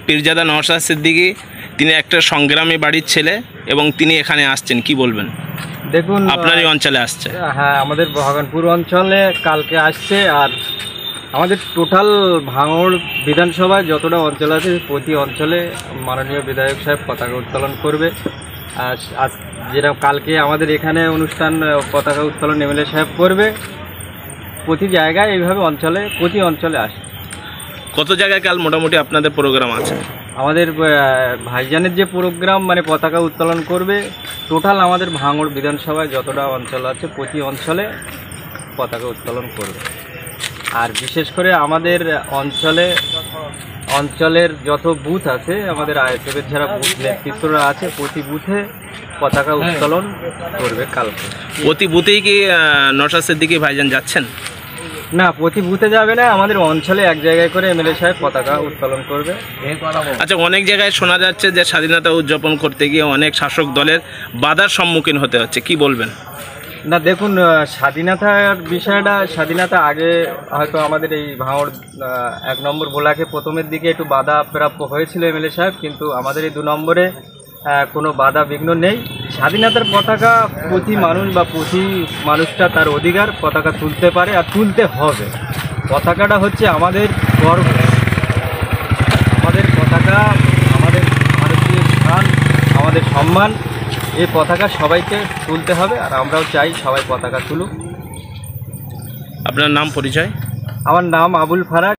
পীরজাদা নওশাদ সিদ্দিকী তিনি একটা সংগ্রামী বাড়ির ছেলে এবং তিনি এখানে আসছেন, কি বলবেন? দেখুন, আপনারই অঞ্চলে আসছে। হ্যাঁ, আমাদের বাগানপুর অঞ্চলে কালকে আসছে। আর আমাদের টোটাল ভাঙড় বিধানসভায় যতটা অঞ্চল আছে প্রতি অঞ্চলে মাননীয় বিধায়ক সাহেব পতাকা উত্তোলন করবে। আজ যেটা কালকে আমাদের এখানে অনুষ্ঠান পতাকা উত্তোলন এমএলএ সাহেব করবে। প্রতি জায়গায় এইভাবে প্রতি অঞ্চলে আসে। কত জায়গায় কাল মোটামুটি আপনাদের প্রোগ্রাম আছে? আমাদের ভাইজানের যে প্রোগ্রাম মানে পতাকা উত্তোলন করবে, টোটাল আমাদের ভাঙড় বিধানসভায় যতটা অঞ্চল আছে প্রতি অঞ্চলে পতাকা উত্তোলন করবে। আর বিশেষ করে আমাদের অঞ্চলের যত বুথ আছে, আমাদের আইএসএফের যারা বুথ নেতৃত্বরা আছে প্রতি বুথে পতাকা উত্তোলন করবে কালকে। প্রতি বুথেই কি নওশাদ সিদ্দিকী ভাইজান যাচ্ছেন? না, প্রতি বুথে যাবে না, আমাদের অঞ্চলে এক জায়গায় করে এমএলএ সাহেব পতাকা উত্তোলন করবে। আচ্ছা, অনেক জায়গায় শোনা যাচ্ছে যে স্বাধীনতা উদযাপন করতে গিয়ে অনেক শাসক দলের বাধার সম্মুখীন হতে হচ্ছে, কি বলবেন? না, দেখুন, স্বাধীনতা আগে হয়তো আমাদের এই ভাঙড় 1 নম্বর ব্লকে প্রথমের দিকে একটু বাধা প্রাপ্য হয়েছিল এমএলএ সাহেব, কিন্তু আমাদের এই 2 নম্বরে কোনো বাধা বিঘ্ন নেই। স্বাধীনতার পতাকা প্রতি মানুষটা তার অধিকার, পতাকা তুলতে পারে আর তুলতে হবে। পতাকাটা হচ্ছে আমাদের গর্ব, আমাদের পতাকা, আমাদের ভারতীয় স্থান, আমাদের সম্মান। এই পতাকা সবাইকে তুলতে হবে আর আমরাও চাই সবাই পতাকা তুলুক। আপনার নাম, পরিচয়? আমার নাম আবুল ফারাক।